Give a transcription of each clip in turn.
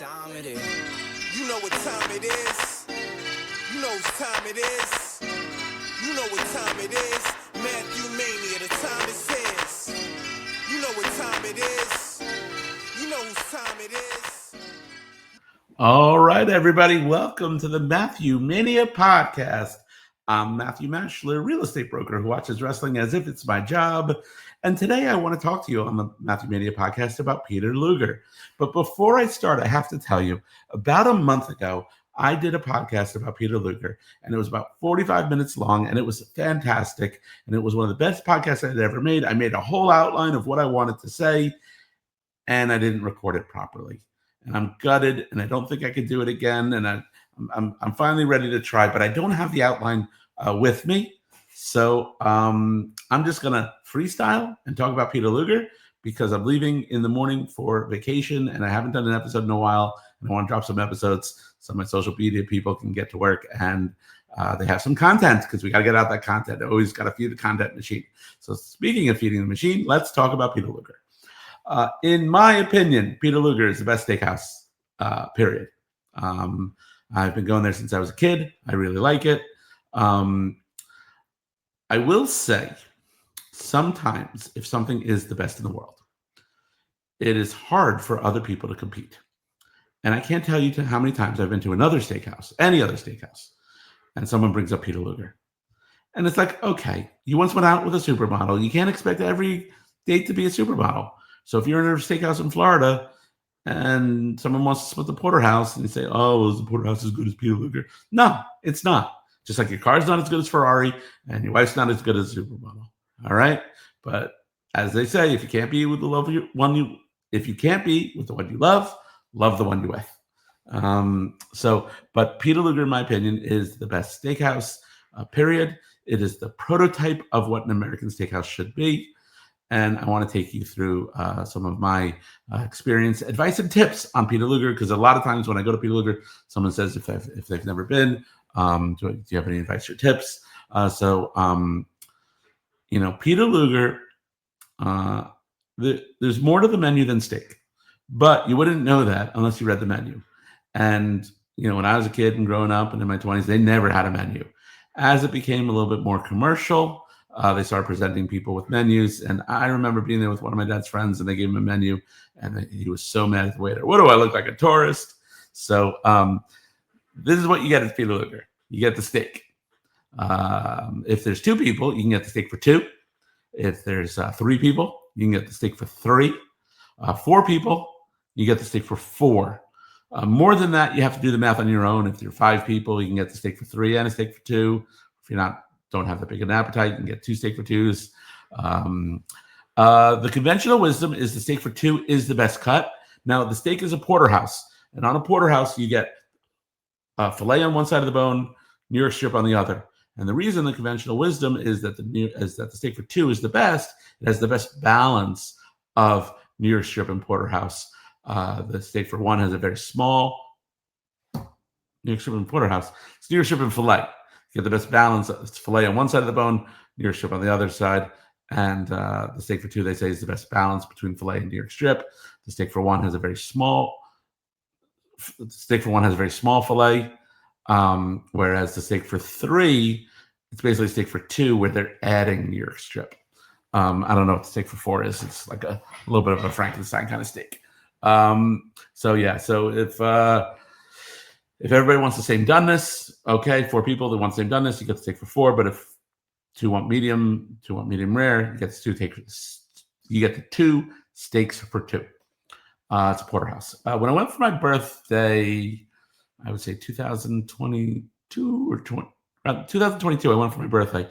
time it is. You know what time it is. You know what time it is. You know what time it is. Matthew Mania, the time it says. You know what time it is. You know whose time it is. All right, everybody. Welcome to the Matthew Mania podcast. I'm Matthew Maschler, real estate broker who watches wrestling as if it's my job. And today I want to talk to you on the Matthew Mania podcast about Peter Luger. But before I start, I have to tell you, about a month ago, I did a podcast about Peter Luger, and it was about 45 minutes long, and it was fantastic. And it was one of the best podcasts I had ever made. I made a whole outline of what I wanted to say, and I didn't record it properly. And I'm gutted, and I don't think I could do it again. And I'm finally ready to try, but I don't have the outline with me. So I'm just going to freestyle and talk about Peter Luger because I'm leaving in the morning for vacation, and I haven't done an episode in a while, and I want to drop some episodes so my social media people can get to work and they have some content because we got to get out that content. I always got to feed the content machine. So speaking of feeding the machine, let's talk about Peter Luger. In my opinion, Peter Luger is the best steakhouse, period. I've been going there since I was a kid. I really like it. I will say, sometimes if something is the best in the world, it is hard for other people to compete. And I can't tell you how many times I've been to another steakhouse, any other steakhouse, and someone brings up Peter Luger. And it's like, okay, you once went out with a supermodel. You can't expect every date to be a supermodel. So if you're in a steakhouse in Florida and someone wants to split the porterhouse and you say, oh, is the porterhouse as good as Peter Luger? No, it's not. Just like your car's not as good as Ferrari and your wife's not as good as a supermodel. All right. But as they say, if you can't be with the one you love the one you with. But Peter Luger, in my opinion, is the best steakhouse, period. It is the prototype of what an American steakhouse should be. And I want to take you through some of my experience, advice, and tips on Peter Luger, because a lot of times when I go to Peter Luger, someone says if they've never been, do you have any advice or tips? Peter Luger, there's more to the menu than steak, but you wouldn't know that unless you read the menu. And, when I was a kid and growing up and in my 20s, they never had a menu. As it became a little bit more commercial, they started presenting people with menus. And I remember being there with one of my dad's friends and they gave him a menu and he was so mad at the waiter. What do I look like, a tourist? So this is what you get at Peter Luger. You get the steak. If there's two people, you can get the steak for two. If there's three people, you can get the steak for three. Four people, you get the steak for four. More than that, you have to do the math on your own. If you're five people, you can get the steak for three and a steak for two. If you're don't have that big an appetite, you can get two steak for twos. The conventional wisdom is the steak for two is the best cut. Now, the steak is a porterhouse. And on a porterhouse, you get filet on one side of the bone, New York strip on the other. And the reason the conventional wisdom is that the steak for two is the best. It has the best balance of New York strip and porterhouse. The steak for one has a very small New York strip and porterhouse. It's New York strip and filet. You get the best balance. It's filet on one side of the bone, New York strip on the other side. And the steak for two, they say, is the best balance between filet and New York strip. The steak for one has a very small filet, whereas the steak for three, it's basically steak for two where they're adding New York strip. I don't know what the steak for four is. It's like a little bit of a Frankenstein kind of steak. So if everybody wants the same doneness, okay, four people that want the same doneness, you get the steak for four. But if two want medium rare, you get the two steaks for two. It's a porterhouse. When I went for my birthday, I would say 2022 or 2022, I went for my birthday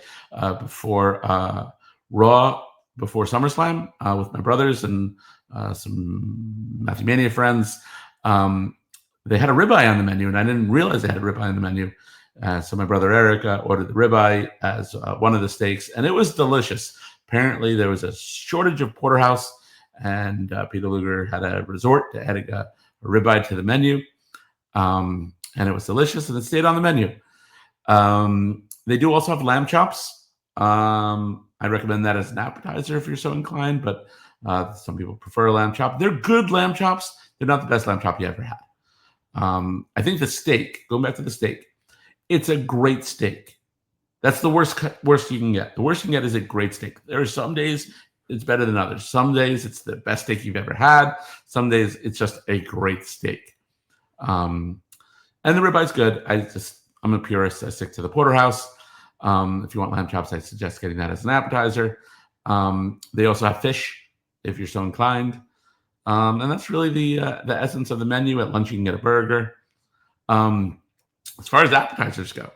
before Raw, before SummerSlam with my brothers and some Matthew Mania friends. They had a ribeye on the menu, and I didn't realize they had a ribeye on the menu. So my brother Eric ordered the ribeye as one of the steaks, and it was delicious. Apparently, there was a shortage of porterhouse, and Peter Luger had a resort to adding a ribeye to the menu, and it was delicious, and it stayed on the menu. They do also have lamb chops. I recommend that as an appetizer if you're so inclined, but some people prefer a lamb chop. They're good lamb chops. They're not the best lamb chop you ever had. I think the steak, going back to the steak, it's a great steak. That's the worst you can get. The worst you can get is a great steak. There are some days it's better than others. Some days it's the best steak you've ever had. Some days it's just a great steak. And the ribeye's good. I'm a purist. I stick to the porterhouse. If you want lamb chops, I suggest getting that as an appetizer. They also have fish if you're so inclined. And that's really the essence of the menu. At lunch, you can get a burger. As far as appetizers go,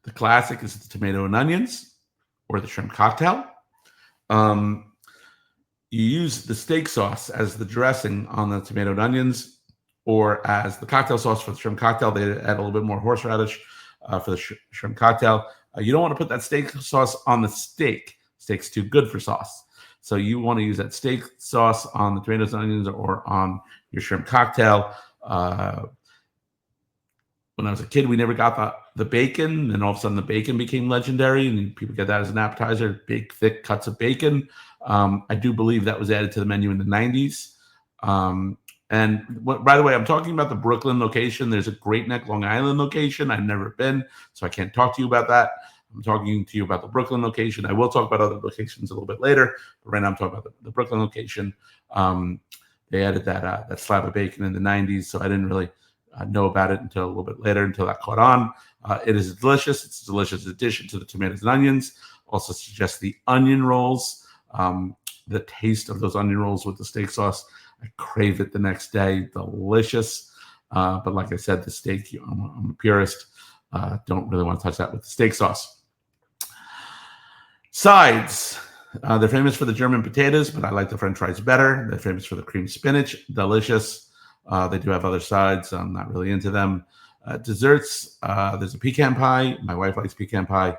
the classic is the tomato and onions or the shrimp cocktail. You use the steak sauce as the dressing on the tomato and onions, or as the cocktail sauce for the shrimp cocktail. They add a little bit more horseradish for the shrimp cocktail. You don't want to put that steak sauce on the steak. Steak's too good for sauce. So you want to use that steak sauce on the tomatoes and onions or on your shrimp cocktail. When I was a kid, we never got the bacon, and all of a sudden the bacon became legendary, and people get that as an appetizer, big, thick cuts of bacon. I do believe that was added to the menu in the 90s. By the way, I'm talking about the Brooklyn location. There's a Great Neck, Long Island location. I've never been, so I can't talk to you about that. I'm talking to you about the Brooklyn location. I will talk about other locations a little bit later, but right now I'm talking about the Brooklyn location. They added that slab of bacon in the 90s, so I didn't really know about it until a little bit later, until that caught on. It is delicious. It's a delicious addition to the tomatoes and onions. Also suggest the onion rolls. The taste of those onion rolls with the steak sauce, I crave it the next day. Delicious. But like I said, the steak, I'm a purist. Don't really want to touch that with the steak sauce. Sides. They're famous for the German potatoes, but I like the French fries better. They're famous for the cream spinach. Delicious. They do have other sides. I'm not really into them. Desserts. There's a pecan pie. My wife likes pecan pie.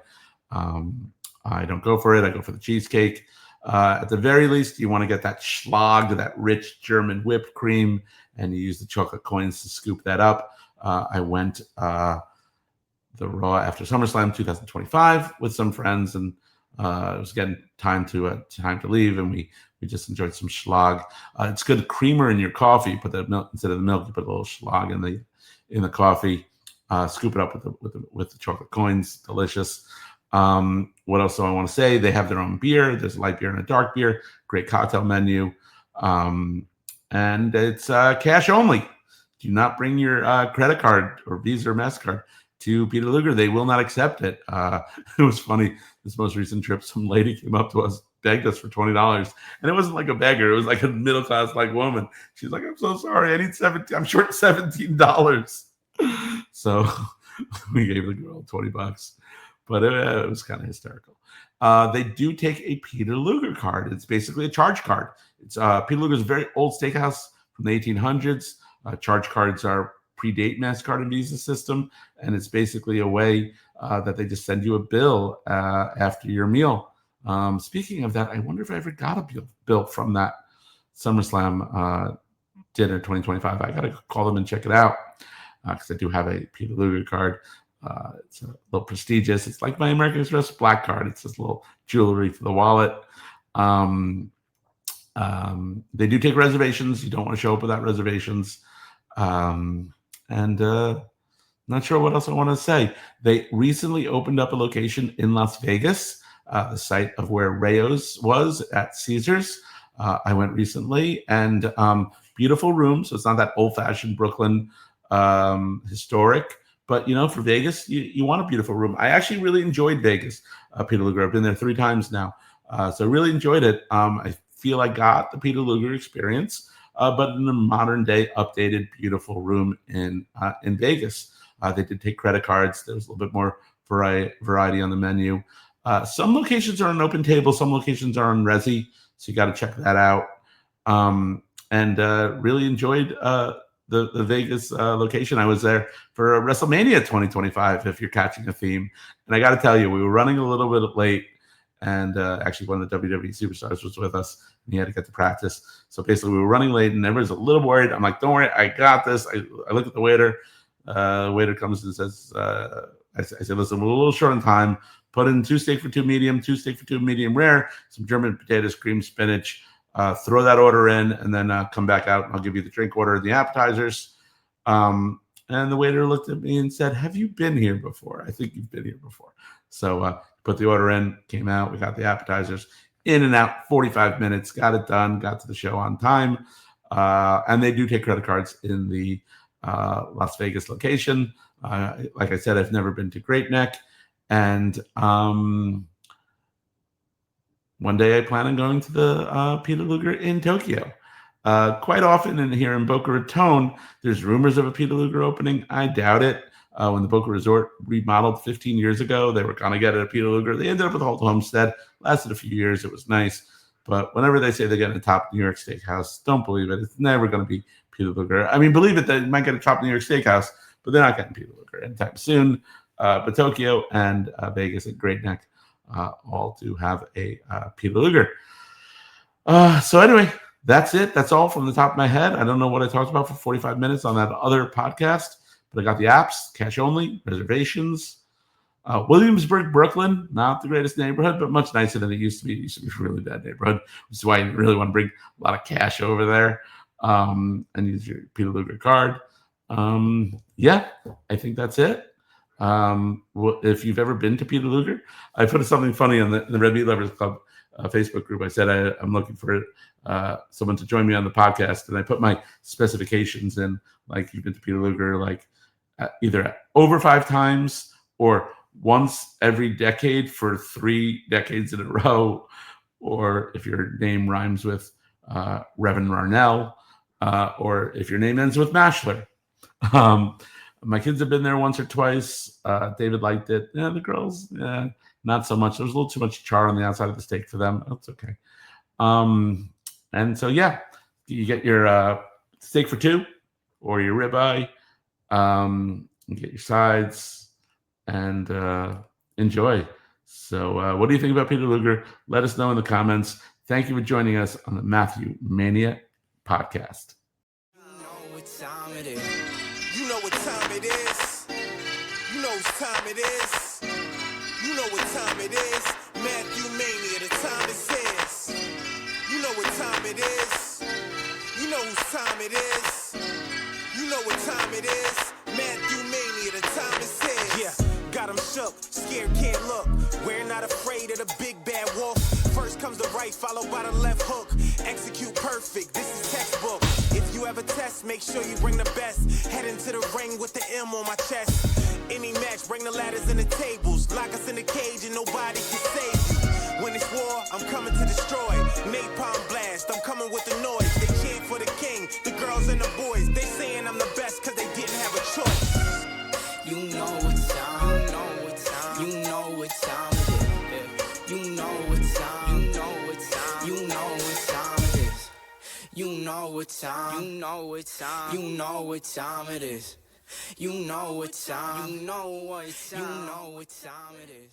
I don't go for it. I go for the cheesecake. At the very least, you want to get that Schlag, that rich German whipped cream, and you use the chocolate coins to scoop that up. I went the Raw after SummerSlam 2025 with some friends, and it was getting time to leave, and we just enjoyed some Schlag. It's good creamer in your coffee. You put the milk instead of the milk. You put a little Schlag in the coffee. Scoop it up with the chocolate coins. Delicious. What else do I want to say? They have their own beer. There's a light beer and a dark beer. Great cocktail menu. And it's cash only. Do not bring your credit card or Visa or MasterCard to Peter Luger. They will not accept it. It was funny. This most recent trip, some lady came up to us, begged us for $20. And it wasn't like a beggar. It was like a middle-class like woman. She's like, I'm so sorry. I need I'm short $17. So we gave the girl $20. But it was kind of hysterical. They do take a Peter Luger card. It's basically a charge card. It's Peter Luger's a very old steakhouse from the 1800s. Charge cards predate MasterCard and Visa system, and it's basically a way that they just send you a bill after your meal. Speaking of that, I wonder if I ever got a bill from that SummerSlam dinner 2025. I got to call them and check it out because I do have a Peter Luger card. It's a little prestigious. It's like my American Express Black Card. It's just a little jewelry for the wallet. They do take reservations. You don't want to show up without reservations. Not sure what else I want to say. They recently opened up a location in Las Vegas, the site of where Rayo's was at Caesars. I went recently, and beautiful room. So it's not that old-fashioned Brooklyn historic. But, for Vegas, you want a beautiful room. I actually really enjoyed Vegas, Peter Luger. I've been there 3 times now. So I really enjoyed it. I feel I got the Peter Luger experience, but in a modern-day, updated, beautiful room in Vegas. They did take credit cards. There was a little bit more variety on the menu. Some locations are on open table. Some locations are on Resi. So you got to check that out. Really enjoyed the Vegas location. I was there for WrestleMania 2025, if you're catching a theme. And I got to tell you, we were running a little bit late, and actually one of the WWE superstars was with us, and he had to get to practice. So basically, we were running late, and everyone's a little worried. I'm like, don't worry, I got this. I look at the waiter. The waiter comes and says, I said, listen, we're a little short on time. Put in 2 steak for 2 medium, 2 steak for 2 medium rare, some German potatoes, cream spinach. Throw that order in, and then come back out, and I'll give you the drink order and the appetizers. And the waiter looked at me and said, "Have you been here before? I think you've been here before." So put the order in, came out, we got the appetizers, in and out, 45 minutes, got it done, got to the show on time. And they do take credit cards in the Las Vegas location. Like I said, I've never been to Great Neck. And one day I plan on going to the Peter Luger in Tokyo. Quite often here in Boca Raton, there's rumors of a Peter Luger opening. I doubt it. When the Boca Resort remodeled 15 years ago, they were going to get a Peter Luger. They ended up with Holt Homestead. Lasted a few years. It was nice. But whenever they say they're getting a top New York steakhouse, don't believe it. It's never going to be Peter Luger. I mean, believe it, they might get a top New York steakhouse, but they're not getting Peter Luger anytime soon. But Tokyo and Vegas and Great Neck all do have a Peter Luger. So anyway, that's it. That's all from the top of my head. I don't know what I talked about for 45 minutes on that other podcast, but I got the apps, cash only, reservations. Williamsburg, Brooklyn, not the greatest neighborhood, but much nicer than it used to be. It used to be a really bad neighborhood, which is why you really want to bring a lot of cash over there and use your Peter Luger card. Yeah, I think that's it. If you've ever been to Peter Luger, I put something funny on the Red Meat Lovers Club Facebook group. I said I'm looking for someone to join me on the podcast, and I put my specifications in, like you've been to Peter Luger, like either over 5 times or once every decade for 3 decades in a row, or if your name rhymes with Reverend Marnell, or if your name ends with Maschler. My kids have been there once or twice. David liked it. Yeah, the girls, not so much. There was a little too much char on the outside of the steak for them. That's okay. And so, yeah, you get your steak for 2 or your ribeye. You get your sides and enjoy. So what do you think about Peter Luger? Let us know in the comments. Thank you for joining us on the Matthew Mania podcast. You know what time it is. You know what time it is. You know what time it is. You know what time it is. Matthew Mania, the time it says. You know what time it is. You know whose time it is. You know what time it is. Matthew Mania, the time it says. Yeah, got him shook, scared, can't look. We're not afraid of the big bad wolf. First comes the right, followed by the left hook. Execute perfect, this is textbook. If you ever test, make sure you bring the best. Head into the ring with the M on my chest. Any match, bring the ladders and the tables. Lock us in the cage and nobody can save you. When it's war, I'm coming to destroy. Napalm blast, I'm coming with the noise. They chant for the king, the girls and the boys. They saying I'm the best cause they didn't have a choice. You know what time, you know what time, you know what time it is. You know what time, you know what time, you know what time it is. You know what time, you know what time, you know what time it is. You know what time, you know what time, you know what time it is.